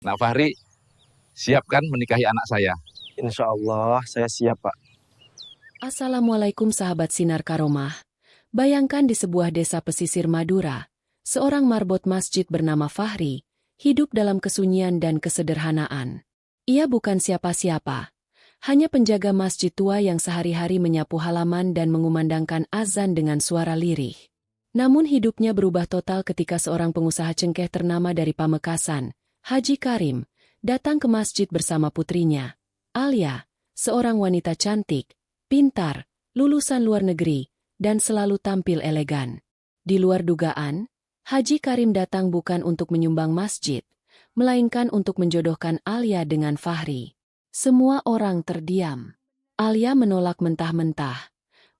Nak Fahri, siapkan menikahi anak saya. Insya Allah, saya siap, Pak. Assalamualaikum sahabat Sinar Karomah. Bayangkan di sebuah desa pesisir Madura, seorang marbot masjid bernama Fahri, hidup dalam kesunyian dan kesederhanaan. Ia bukan siapa-siapa, hanya penjaga masjid tua yang sehari-hari menyapu halaman dan mengumandangkan azan dengan suara lirih. Namun hidupnya berubah total ketika seorang pengusaha cengkeh ternama dari Pamekasan, Haji Karim, datang ke masjid bersama putrinya, Alia, seorang wanita cantik, pintar, lulusan luar negeri, dan selalu tampil elegan. Di luar dugaan, Haji Karim datang bukan untuk menyumbang masjid, melainkan untuk menjodohkan Alia dengan Fahri. Semua orang terdiam. Alia menolak mentah-mentah,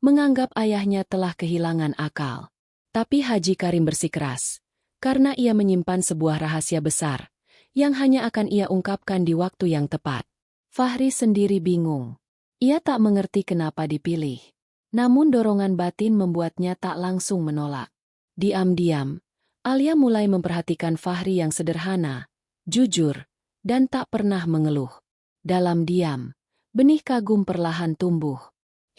menganggap ayahnya telah kehilangan akal. Tapi Haji Karim bersikeras, karena ia menyimpan sebuah rahasia besar, yang hanya akan ia ungkapkan di waktu yang tepat. Fahri sendiri bingung. Ia tak mengerti kenapa dipilih. Namun dorongan batin membuatnya tak langsung menolak. Diam-diam, Alia mulai memperhatikan Fahri yang sederhana, jujur, dan tak pernah mengeluh. Dalam diam, benih kagum perlahan tumbuh.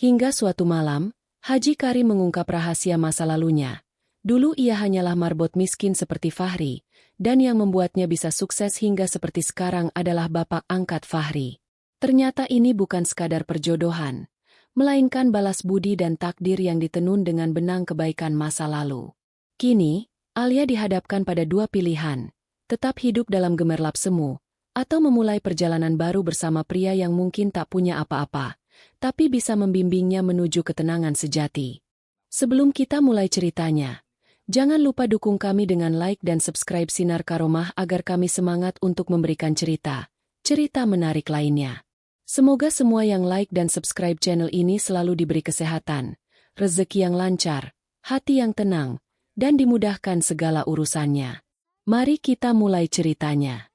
Hingga suatu malam, Haji Karim mengungkap rahasia masa lalunya. Dulu ia hanyalah marbot miskin seperti Fahri, dan yang membuatnya bisa sukses hingga seperti sekarang adalah bapak angkat Fahri. Ternyata ini bukan sekadar perjodohan, melainkan balas budi dan takdir yang ditenun dengan benang kebaikan masa lalu. Kini, Alia dihadapkan pada dua pilihan, tetap hidup dalam gemerlap semu, atau memulai perjalanan baru bersama pria yang mungkin tak punya apa-apa, tapi bisa membimbingnya menuju ketenangan sejati. Sebelum kita mulai ceritanya, jangan lupa dukung kami dengan like dan subscribe Sinar Karomah agar kami semangat untuk memberikan cerita menarik lainnya. Semoga semua yang like dan subscribe channel ini selalu diberi kesehatan, rezeki yang lancar, hati yang tenang, dan dimudahkan segala urusannya. Mari kita mulai ceritanya.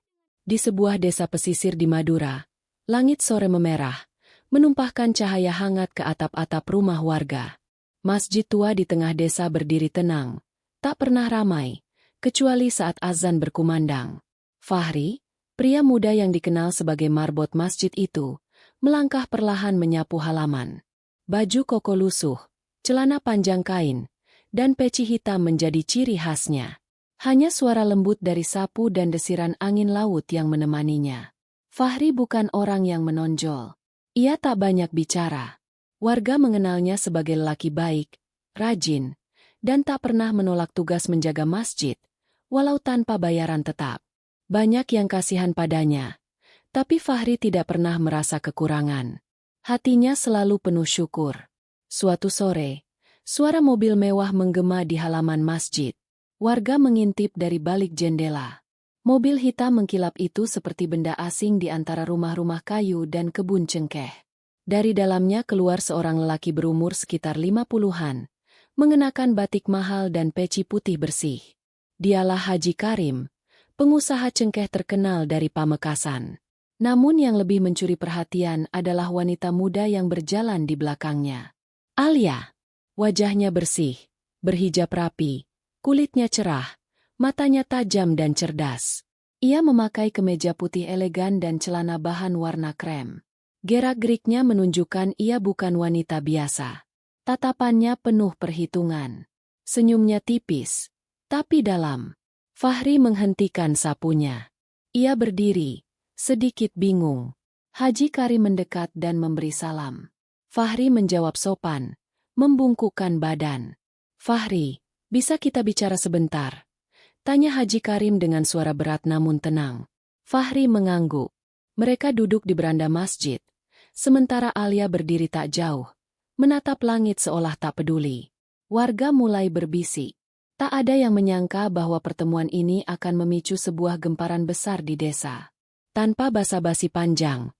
Di sebuah desa pesisir di Madura, langit sore memerah, menumpahkan cahaya hangat ke atap-atap rumah warga. Masjid tua di tengah desa berdiri tenang, tak pernah ramai, kecuali saat azan berkumandang. Fahri, pria muda yang dikenal sebagai marbot masjid itu, melangkah perlahan menyapu halaman. Baju koko lusuh, celana panjang kain, dan peci hitam menjadi ciri khasnya. Hanya suara lembut dari sapu dan desiran angin laut yang menemaninya. Fahri bukan orang yang menonjol. Ia tak banyak bicara. Warga mengenalnya sebagai lelaki baik, rajin, dan tak pernah menolak tugas menjaga masjid, walau tanpa bayaran tetap. Banyak yang kasihan padanya, tapi Fahri tidak pernah merasa kekurangan. Hatinya selalu penuh syukur. Suatu sore, suara mobil mewah menggema di halaman masjid. Warga mengintip dari balik jendela. Mobil hitam mengkilap itu seperti benda asing di antara rumah-rumah kayu dan kebun cengkeh. Dari dalamnya keluar seorang lelaki berumur sekitar 50-an, mengenakan batik mahal dan peci putih bersih. Dialah Haji Karim, pengusaha cengkeh terkenal dari Pamekasan. Namun yang lebih mencuri perhatian adalah wanita muda yang berjalan di belakangnya. Alia. Wajahnya bersih, berhijab rapi, kulitnya cerah, matanya tajam dan cerdas. Ia memakai kemeja putih elegan dan celana bahan warna krem. Gerak-geriknya menunjukkan ia bukan wanita biasa. Tatapannya penuh perhitungan. Senyumnya tipis, tapi dalam. Fahri menghentikan sapunya. Ia berdiri, sedikit bingung. Haji Karim mendekat dan memberi salam. Fahri menjawab sopan, membungkukkan badan. "Fahri, bisa kita bicara sebentar?" tanya Haji Karim dengan suara berat namun tenang. Fahri mengangguk. Mereka duduk di beranda masjid, sementara Alia berdiri tak jauh, menatap langit seolah tak peduli. Warga mulai berbisik. Tak ada yang menyangka bahwa pertemuan ini akan memicu sebuah gemparan besar di desa. Tanpa basa-basi panjang,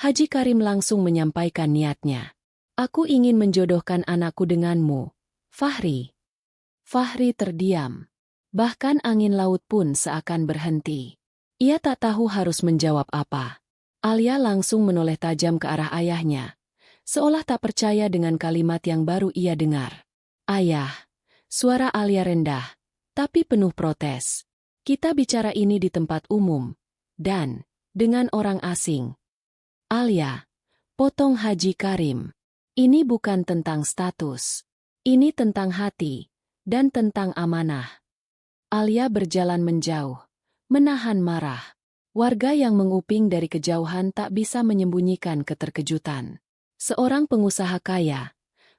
Haji Karim langsung menyampaikan niatnya. "Aku ingin menjodohkan anakku denganmu, Fahri." Fahri terdiam. Bahkan angin laut pun seakan berhenti. Ia tak tahu harus menjawab apa. Alia langsung menoleh tajam ke arah ayahnya, seolah tak percaya dengan kalimat yang baru ia dengar. "Ayah." Suara Alia rendah, tapi penuh protes. "Kita bicara ini di tempat umum, dan dengan orang asing. Alia, potong Haji Karim. Ini bukan tentang status. Ini tentang hati dan tentang amanah. Alia berjalan menjauh, menahan marah. Warga yang menguping dari kejauhan tak bisa menyembunyikan keterkejutan. Seorang pengusaha kaya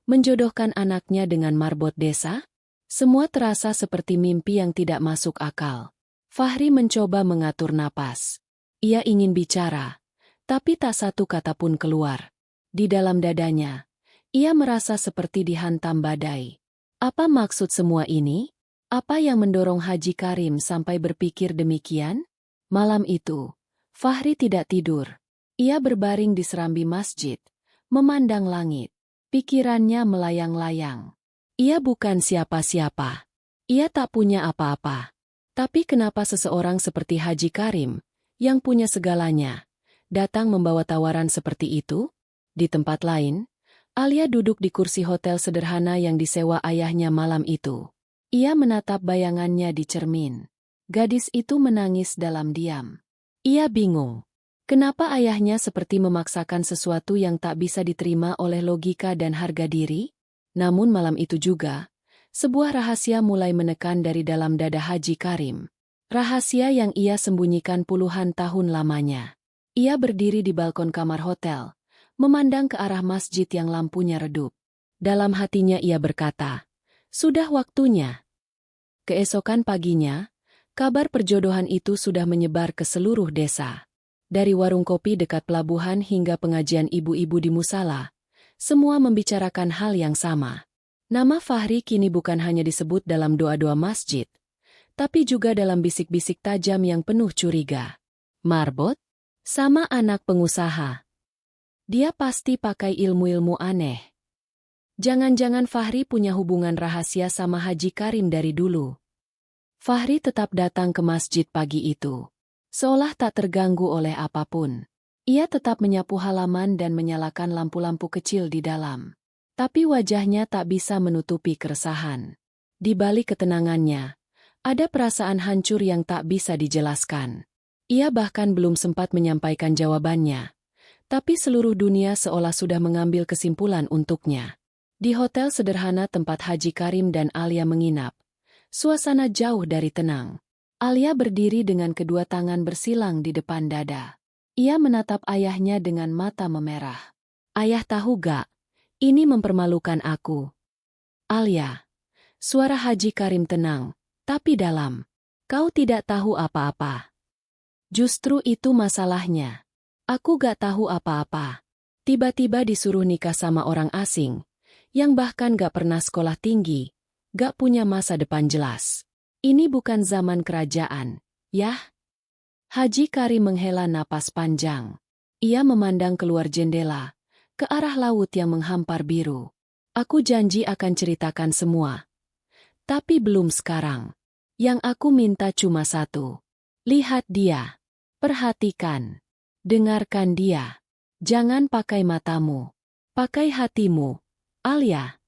menjodohkan anaknya dengan marbot desa? Semua terasa seperti mimpi yang tidak masuk akal. Fahri mencoba mengatur napas. Ia ingin bicara, tapi tak satu kata pun keluar. Di dalam dadanya, ia merasa seperti dihantam badai. Apa maksud semua ini? Apa yang mendorong Haji Karim sampai berpikir demikian? Malam itu, Fahri tidak tidur. Ia berbaring di serambi masjid, memandang langit. Pikirannya melayang-layang. Ia bukan siapa-siapa. Ia tak punya apa-apa. Tapi kenapa seseorang seperti Haji Karim, yang punya segalanya, datang membawa tawaran seperti itu? Di tempat lain, Alia duduk di kursi hotel sederhana yang disewa ayahnya malam itu. Ia menatap bayangannya di cermin. Gadis itu menangis dalam diam. Ia bingung. Kenapa ayahnya seperti memaksakan sesuatu yang tak bisa diterima oleh logika dan harga diri? Namun malam itu juga, sebuah rahasia mulai menekan dari dalam dada Haji Karim. Rahasia yang ia sembunyikan puluhan tahun lamanya. Ia berdiri di balkon kamar hotel, memandang ke arah masjid yang lampunya redup. Dalam hatinya ia berkata, "Sudah waktunya." Keesokan paginya, kabar perjodohan itu sudah menyebar ke seluruh desa. Dari warung kopi dekat pelabuhan hingga pengajian ibu-ibu di musala, semua membicarakan hal yang sama. Nama Fahri kini bukan hanya disebut dalam doa-doa masjid, tapi juga dalam bisik-bisik tajam yang penuh curiga. Marbot? Sama anak pengusaha. Dia pasti pakai ilmu-ilmu aneh. Jangan-jangan Fahri punya hubungan rahasia sama Haji Karim dari dulu. Fahri tetap datang ke masjid pagi itu, seolah tak terganggu oleh apapun. Ia tetap menyapu halaman dan menyalakan lampu-lampu kecil di dalam. Tapi wajahnya tak bisa menutupi keresahan. Di balik ketenangannya, ada perasaan hancur yang tak bisa dijelaskan. Ia bahkan belum sempat menyampaikan jawabannya. Tapi seluruh dunia seolah sudah mengambil kesimpulan untuknya. Di hotel sederhana tempat Haji Karim dan Alia menginap, suasana jauh dari tenang. Alia berdiri dengan kedua tangan bersilang di depan dada. Ia menatap ayahnya dengan mata memerah. "Ayah tahu gak, ini mempermalukan aku." "Alia." Suara Haji Karim tenang, tapi dalam. "Kau tidak tahu apa-apa." "Justru itu masalahnya. Aku gak tahu apa-apa. Tiba-tiba disuruh nikah sama orang asing, yang bahkan gak pernah sekolah tinggi, gak punya masa depan jelas. Ini bukan zaman kerajaan, yah?" Haji Karim menghela napas panjang. Ia memandang keluar jendela, ke arah laut yang menghampar biru. "Aku janji akan ceritakan semua. Tapi belum sekarang. Yang aku minta cuma satu. Lihat dia. Perhatikan. Dengarkan dia. Jangan pakai matamu. Pakai hatimu. Alia."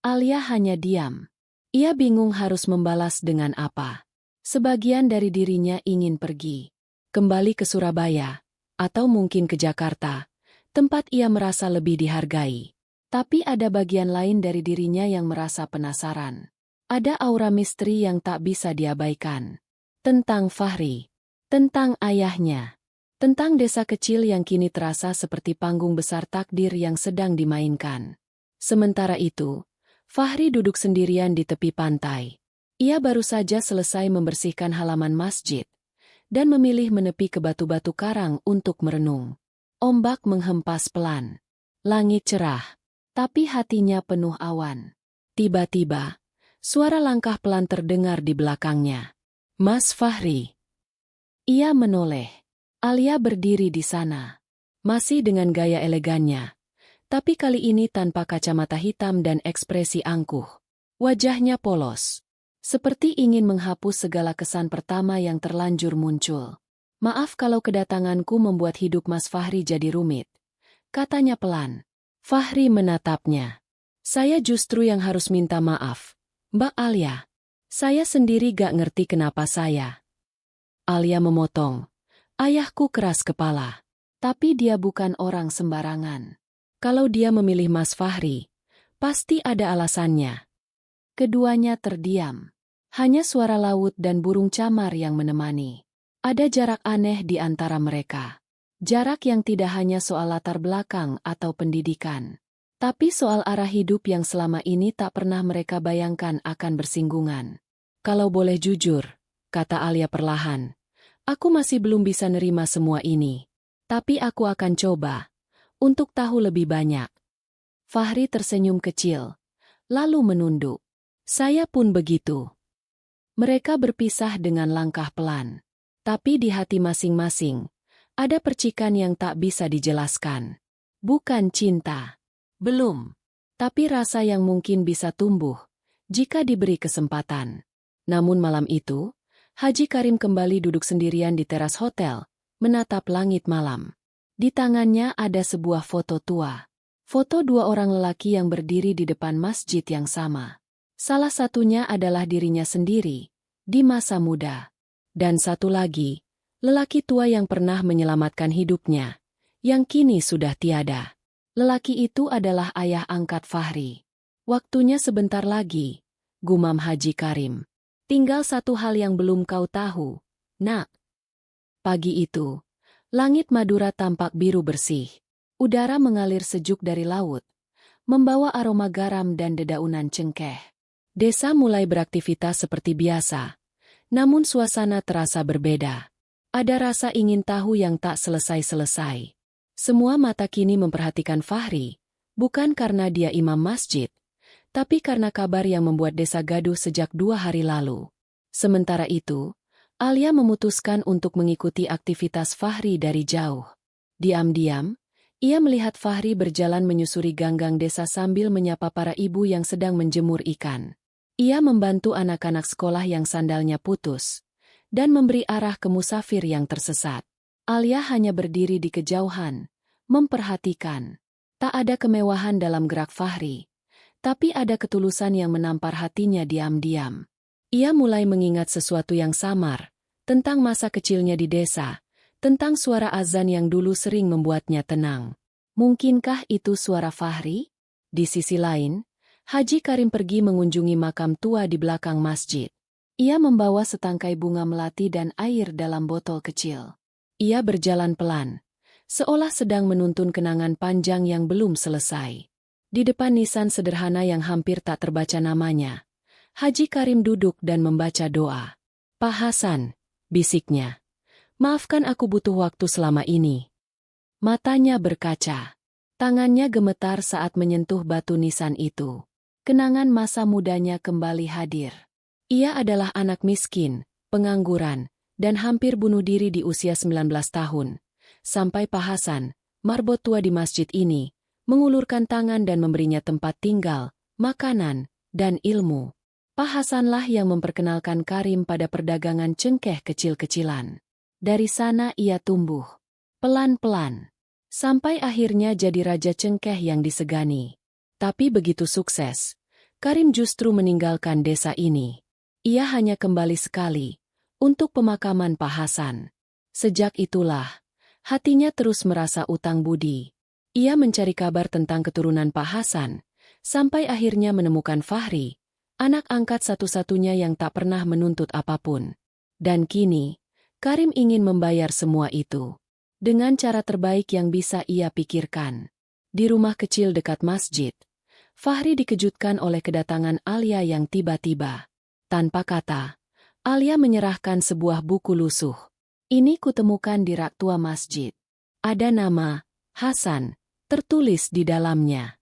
Alia hanya diam. Ia bingung harus membalas dengan apa. Sebagian dari dirinya ingin pergi. Kembali ke Surabaya. Atau mungkin ke Jakarta. Tempat ia merasa lebih dihargai. Tapi ada bagian lain dari dirinya yang merasa penasaran. Ada aura misteri yang tak bisa diabaikan. Tentang Fahri. Tentang ayahnya. Tentang desa kecil yang kini terasa seperti panggung besar takdir yang sedang dimainkan. Sementara itu, Fahri duduk sendirian di tepi pantai. Ia baru saja selesai membersihkan halaman masjid, dan memilih menepi ke batu-batu karang untuk merenung. Ombak menghempas pelan. Langit cerah, tapi hatinya penuh awan. Tiba-tiba, suara langkah pelan terdengar di belakangnya. "Mas Fahri." Ia menoleh. Alia berdiri di sana. Masih dengan gaya elegannya. Tapi kali ini tanpa kacamata hitam dan ekspresi angkuh. Wajahnya polos. Seperti ingin menghapus segala kesan pertama yang terlanjur muncul. "Maaf kalau kedatanganku membuat hidup Mas Fahri jadi rumit," katanya pelan. Fahri menatapnya. "Saya justru yang harus minta maaf, Mbak Alia. Saya sendiri gak ngerti kenapa saya." Alia memotong. Ayahku keras kepala. Tapi dia bukan orang sembarangan. Kalau dia memilih Mas Fahri, pasti ada alasannya. Keduanya terdiam. Hanya suara laut dan burung camar yang menemani. Ada jarak aneh di antara mereka. Jarak yang tidak hanya soal latar belakang atau pendidikan, tapi soal arah hidup yang selama ini tak pernah mereka bayangkan akan bersinggungan. Kalau boleh jujur, kata Alia perlahan, aku masih belum bisa nerima semua ini. Tapi aku akan coba untuk tahu lebih banyak. Fahri tersenyum kecil, lalu menunduk. Saya pun begitu. Mereka berpisah dengan langkah pelan. Tapi di hati masing-masing, ada percikan yang tak bisa dijelaskan. Bukan cinta. Belum. Tapi rasa yang mungkin bisa tumbuh jika diberi kesempatan. Namun malam itu, Haji Karim kembali duduk sendirian di teras hotel, menatap langit malam. Di tangannya ada sebuah foto tua. Foto dua orang lelaki yang berdiri di depan masjid yang sama. Salah satunya adalah dirinya sendiri, di masa muda. Dan satu lagi, lelaki tua yang pernah menyelamatkan hidupnya, yang kini sudah tiada. Lelaki itu adalah ayah angkat Fahri. Waktunya sebentar lagi, gumam Haji Karim. Tinggal satu hal yang belum kau tahu, nak. Pagi itu, langit Madura tampak biru bersih. Udara mengalir sejuk dari laut, membawa aroma garam dan dedaunan cengkeh. Desa mulai beraktivitas seperti biasa, namun suasana terasa berbeda. Ada rasa ingin tahu yang tak selesai-selesai. Semua mata kini memperhatikan Fahri, bukan karena dia imam masjid, tapi karena kabar yang membuat desa gaduh sejak 2 hari lalu. Sementara itu, Alia memutuskan untuk mengikuti aktivitas Fahri dari jauh. Diam-diam, ia melihat Fahri berjalan menyusuri ganggang desa sambil menyapa para ibu yang sedang menjemur ikan. Ia membantu anak-anak sekolah yang sandalnya putus, dan memberi arah ke musafir yang tersesat. Alia hanya berdiri di kejauhan, memperhatikan. Tak ada kemewahan dalam gerak Fahri, tapi ada ketulusan yang menampar hatinya diam-diam. Ia mulai mengingat sesuatu yang samar, tentang masa kecilnya di desa, tentang suara azan yang dulu sering membuatnya tenang. Mungkinkah itu suara Fahri? Di sisi lain, Haji Karim pergi mengunjungi makam tua di belakang masjid. Ia membawa setangkai bunga melati dan air dalam botol kecil. Ia berjalan pelan, seolah sedang menuntun kenangan panjang yang belum selesai. Di depan nisan sederhana yang hampir tak terbaca namanya, Haji Karim duduk dan membaca doa. Pak Hasan, bisiknya. Maafkan aku butuh waktu selama ini. Matanya berkaca. Tangannya gemetar saat menyentuh batu nisan itu. Kenangan masa mudanya kembali hadir. Ia adalah anak miskin, pengangguran, dan hampir bunuh diri di usia 19 tahun. Sampai Pak Hasan, marbot tua di masjid ini, mengulurkan tangan dan memberinya tempat tinggal, makanan, dan ilmu. Pak Hasanlah yang memperkenalkan Karim pada perdagangan cengkeh kecil-kecilan. Dari sana ia tumbuh, pelan-pelan, sampai akhirnya jadi raja cengkeh yang disegani. Tapi begitu sukses, Karim justru meninggalkan desa ini. Ia hanya kembali sekali, untuk pemakaman Pak Hasan. Sejak itulah, hatinya terus merasa utang budi. Ia mencari kabar tentang keturunan Pak Hasan, sampai akhirnya menemukan Fahri, anak angkat satu-satunya yang tak pernah menuntut apapun. Dan kini, Karim ingin membayar semua itu dengan cara terbaik yang bisa ia pikirkan. Di rumah kecil dekat masjid, Fahri dikejutkan oleh kedatangan Alia yang tiba-tiba. Tanpa kata, Alia menyerahkan sebuah buku lusuh. Ini kutemukan di rak tua masjid. Ada nama Hasan tertulis di dalamnya.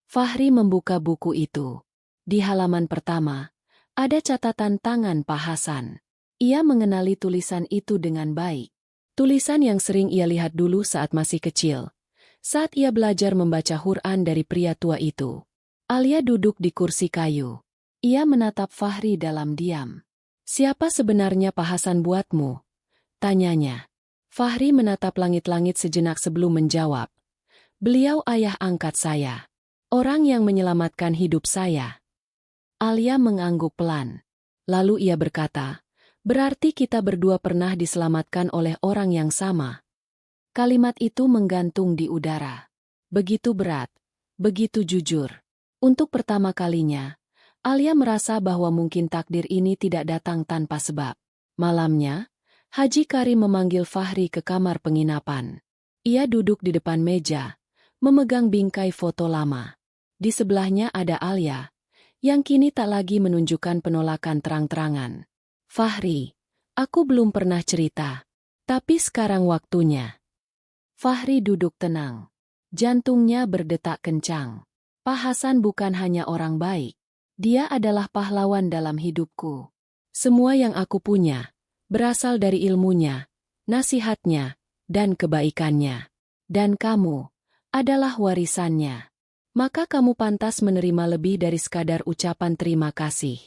Fahri membuka buku itu. Di halaman pertama, ada catatan tangan Pak Hasan. Ia mengenali tulisan itu dengan baik. Tulisan yang sering ia lihat dulu saat masih kecil, saat ia belajar membaca Quran dari pria tua itu. Alia duduk di kursi kayu. Ia menatap Fahri dalam diam. Siapa sebenarnya Pak Hasan buatmu? Tanyanya. Fahri menatap langit-langit sejenak sebelum menjawab. Beliau ayah angkat saya. Orang yang menyelamatkan hidup saya. Alia mengangguk pelan. Lalu ia berkata, Berarti kita berdua pernah diselamatkan oleh orang yang sama. Kalimat itu menggantung di udara. Begitu berat, begitu jujur. Untuk pertama kalinya, Alia merasa bahwa mungkin takdir ini tidak datang tanpa sebab. Malamnya, Haji Karim memanggil Fahri ke kamar penginapan. Ia duduk di depan meja, memegang bingkai foto lama. Di sebelahnya ada Alia, yang kini tak lagi menunjukkan penolakan terang-terangan. Fahri, aku belum pernah cerita, tapi sekarang waktunya. Fahri duduk tenang. Jantungnya berdetak kencang. Pak Hasan bukan hanya orang baik. Dia adalah pahlawan dalam hidupku. Semua yang aku punya berasal dari ilmunya, nasihatnya, dan kebaikannya. Dan kamu adalah warisannya. Maka kamu pantas menerima lebih dari sekadar ucapan terima kasih.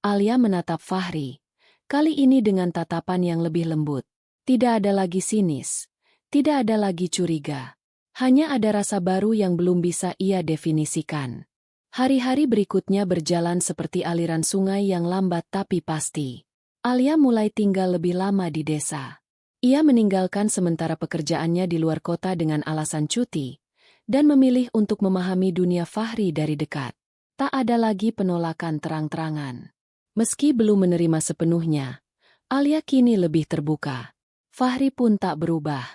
Alia menatap Fahri, kali ini dengan tatapan yang lebih lembut. Tidak ada lagi sinis, tidak ada lagi curiga. Hanya ada rasa baru yang belum bisa ia definisikan. Hari-hari berikutnya berjalan seperti aliran sungai yang lambat tapi pasti. Alia mulai tinggal lebih lama di desa. Ia meninggalkan sementara pekerjaannya di luar kota dengan alasan cuti, dan memilih untuk memahami dunia Fahri dari dekat. Tak ada lagi penolakan terang-terangan. Meski belum menerima sepenuhnya, Alia kini lebih terbuka. Fahri pun tak berubah.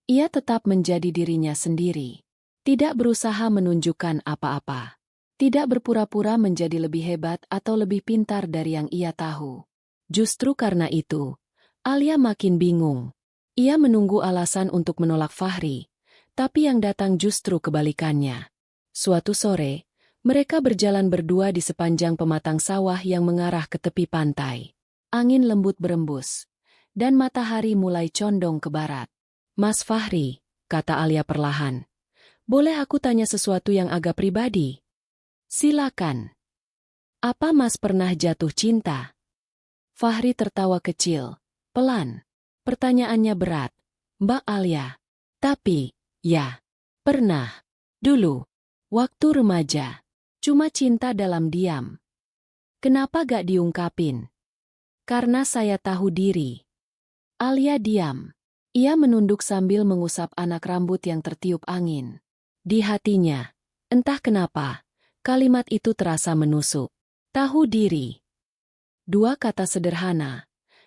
Ia tetap menjadi dirinya sendiri. Tidak berusaha menunjukkan apa-apa. Tidak berpura-pura menjadi lebih hebat atau lebih pintar dari yang ia tahu. Justru karena itu, Alia makin bingung. Ia menunggu alasan untuk menolak Fahri, tapi yang datang justru kebalikannya. Suatu sore, mereka berjalan berdua di sepanjang pematang sawah yang mengarah ke tepi pantai. Angin lembut berembus, dan matahari mulai condong ke barat. Mas Fahri, kata Alia perlahan, boleh aku tanya sesuatu yang agak pribadi? Silakan. Apa Mas pernah jatuh cinta? Fahri tertawa kecil, pelan. Pertanyaannya berat, Mbak Alia. Tapi, ya, pernah. Dulu, waktu remaja. Cuma cinta dalam diam. Kenapa gak diungkapin? Karena saya tahu diri. Alia diam. Ia menunduk sambil mengusap anak rambut yang tertiup angin. Di hatinya, entah kenapa, kalimat itu terasa menusuk. Tahu diri. Dua kata sederhana,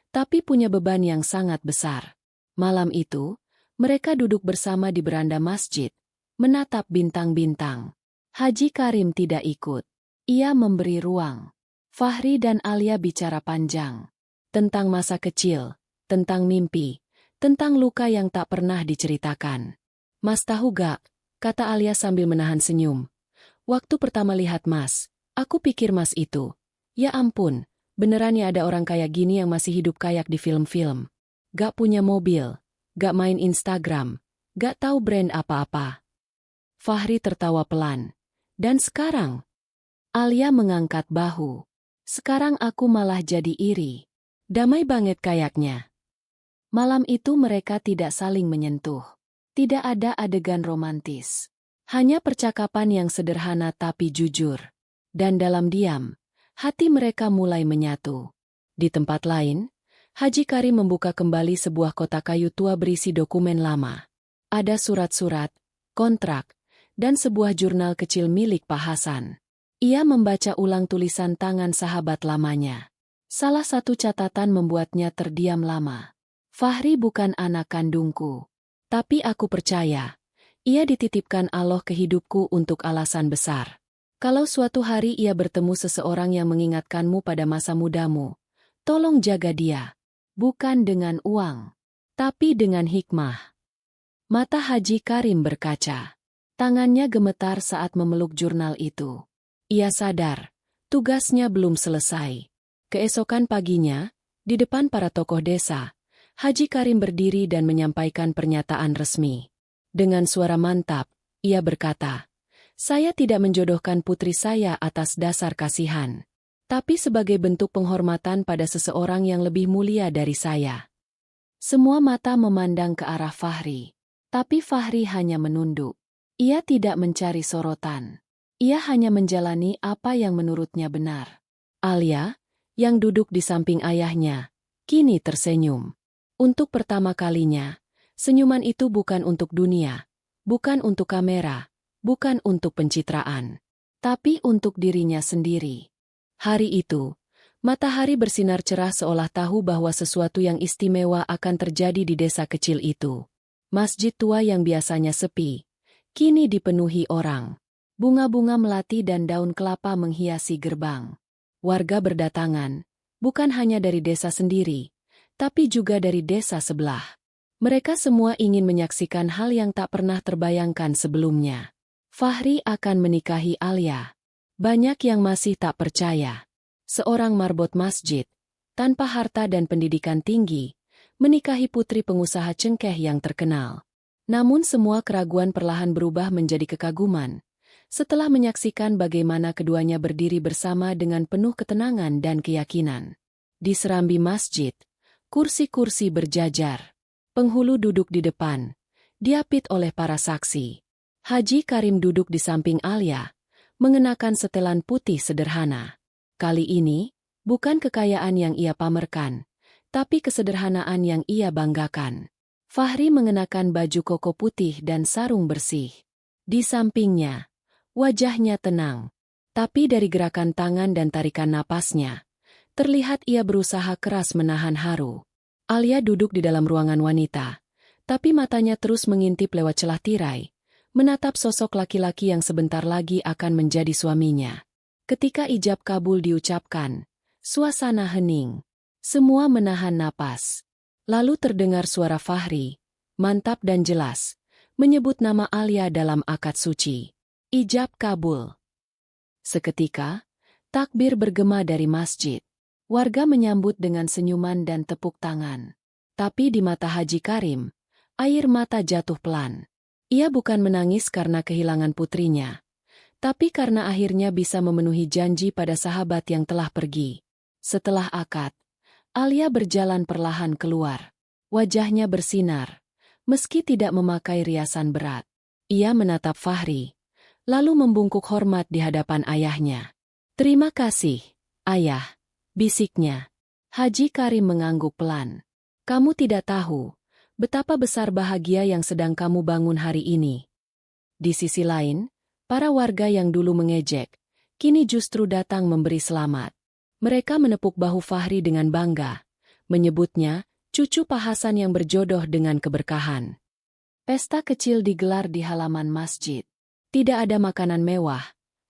tapi punya beban yang sangat besar. Malam itu, mereka duduk bersama di beranda masjid, menatap bintang-bintang. Haji Karim tidak ikut. Ia memberi ruang. Fahri dan Alia bicara panjang. Tentang masa kecil, tentang mimpi, tentang luka yang tak pernah diceritakan. Mas tahu gak, kata Alia sambil menahan senyum. Waktu pertama lihat Mas, aku pikir Mas itu. Ya ampun, beneran ya ada orang kayak gini yang masih hidup kayak di film-film. Gak punya mobil, gak main Instagram, gak tahu brand apa-apa. Fahri tertawa pelan. Dan sekarang? Alia mengangkat bahu. Sekarang aku malah jadi iri. Damai banget kayaknya. Malam itu mereka tidak saling menyentuh. Tidak ada adegan romantis. Hanya percakapan yang sederhana tapi jujur. Dan dalam diam, hati mereka mulai menyatu. Di tempat lain, Haji Karim membuka kembali sebuah kotak kayu tua berisi dokumen lama. Ada surat-surat, kontrak, dan sebuah jurnal kecil milik Pak Hasan. Ia membaca ulang tulisan tangan sahabat lamanya. Salah satu catatan membuatnya terdiam lama. Fahri bukan anak kandungku. Tapi aku percaya, ia dititipkan Allah ke hidupku untuk alasan besar. Kalau suatu hari ia bertemu seseorang yang mengingatkanmu pada masa mudamu, tolong jaga dia. Bukan dengan uang, tapi dengan hikmah. Mata Haji Karim berkaca. Tangannya gemetar saat memeluk jurnal itu. Ia sadar, tugasnya belum selesai. Keesokan paginya, di depan para tokoh desa, Haji Karim berdiri dan menyampaikan pernyataan resmi. Dengan suara mantap, ia berkata, saya tidak menjodohkan putri saya atas dasar kasihan, tapi sebagai bentuk penghormatan pada seseorang yang lebih mulia dari saya. Semua mata memandang ke arah Fahri, tapi Fahri hanya menunduk. Ia tidak mencari sorotan. Ia hanya menjalani apa yang menurutnya benar. Alia, yang duduk di samping ayahnya, kini tersenyum. Untuk pertama kalinya, senyuman itu bukan untuk dunia, bukan untuk kamera, bukan untuk pencitraan, tapi untuk dirinya sendiri. Hari itu, matahari bersinar cerah seolah tahu bahwa sesuatu yang istimewa akan terjadi di desa kecil itu. Masjid tua yang biasanya sepi, kini dipenuhi orang. Bunga-bunga melati dan daun kelapa menghiasi gerbang. Warga berdatangan, bukan hanya dari desa sendiri, tapi juga dari desa sebelah. Mereka semua ingin menyaksikan hal yang tak pernah terbayangkan sebelumnya. Fahri akan menikahi Alia. Banyak yang masih tak percaya. Seorang marbot masjid, tanpa harta dan pendidikan tinggi, menikahi putri pengusaha cengkeh yang terkenal. Namun semua keraguan perlahan berubah menjadi kekaguman, setelah menyaksikan bagaimana keduanya berdiri bersama dengan penuh ketenangan dan keyakinan. Di serambi masjid, kursi-kursi berjajar. Penghulu duduk di depan, diapit oleh para saksi. Haji Karim duduk di samping Alia, mengenakan setelan putih sederhana. Kali ini, bukan kekayaan yang ia pamerkan, tapi kesederhanaan yang ia banggakan. Fahri mengenakan baju koko putih dan sarung bersih. Di sampingnya, wajahnya tenang, tapi dari gerakan tangan dan tarikan napasnya, terlihat ia berusaha keras menahan haru. Alia duduk di dalam ruangan wanita, tapi matanya terus mengintip lewat celah tirai, menatap sosok laki-laki yang sebentar lagi akan menjadi suaminya. Ketika ijab kabul diucapkan, suasana hening. Semua menahan napas. Lalu terdengar suara Fahri, mantap dan jelas, menyebut nama Alia dalam akad suci. Ijab kabul. Seketika, takbir bergema dari masjid. Warga menyambut dengan senyuman dan tepuk tangan. Tapi di mata Haji Karim, air mata jatuh pelan. Ia bukan menangis karena kehilangan putrinya, tapi karena akhirnya bisa memenuhi janji pada sahabat yang telah pergi. Setelah akad, Alia berjalan perlahan keluar. Wajahnya bersinar, meski tidak memakai riasan berat. Ia menatap Fahri, lalu membungkuk hormat di hadapan ayahnya. "Terima kasih, ayah," bisiknya. Haji Karim mengangguk pelan. "Kamu tidak tahu betapa besar bahagia yang sedang kamu bangun hari ini." Di sisi lain, para warga yang dulu mengejek, kini justru datang memberi selamat. Mereka menepuk bahu Fahri dengan bangga, menyebutnya cucu Pak Hasan yang berjodoh dengan keberkahan. Pesta kecil digelar di halaman masjid. Tidak ada makanan mewah,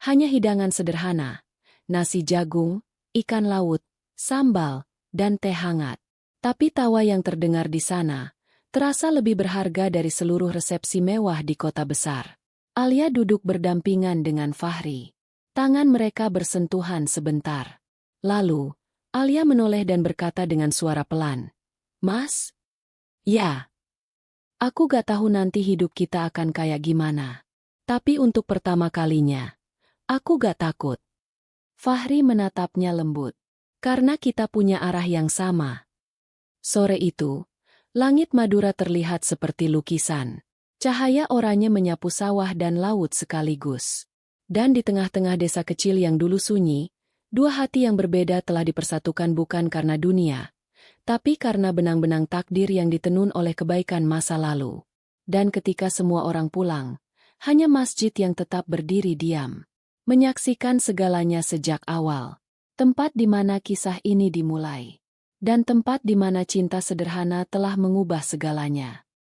hanya hidangan sederhana, nasi jagung, ikan laut, sambal, dan teh hangat. Tapi tawa yang terdengar di sana terasa lebih berharga dari seluruh resepsi mewah di kota besar. Alia duduk berdampingan dengan Fahri. Tangan mereka bersentuhan sebentar. Lalu, Alia menoleh dan berkata dengan suara pelan, "Mas?" "Ya. Aku gak tahu nanti hidup kita akan kayak gimana. Tapi untuk pertama kalinya, aku gak takut." Fahri menatapnya lembut. "Karena kita punya arah yang sama." Sore itu, langit Madura terlihat seperti lukisan. Cahaya oranye menyapu sawah dan laut sekaligus. Dan di tengah-tengah desa kecil yang dulu sunyi, dua hati yang berbeda telah dipersatukan bukan karena dunia, tapi karena benang-benang takdir yang ditenun oleh kebaikan masa lalu. Dan ketika semua orang pulang, hanya masjid yang tetap berdiri diam, menyaksikan segalanya sejak awal. Tempat di mana kisah ini dimulai. Dan tempat di mana cinta sederhana telah mengubah segalanya.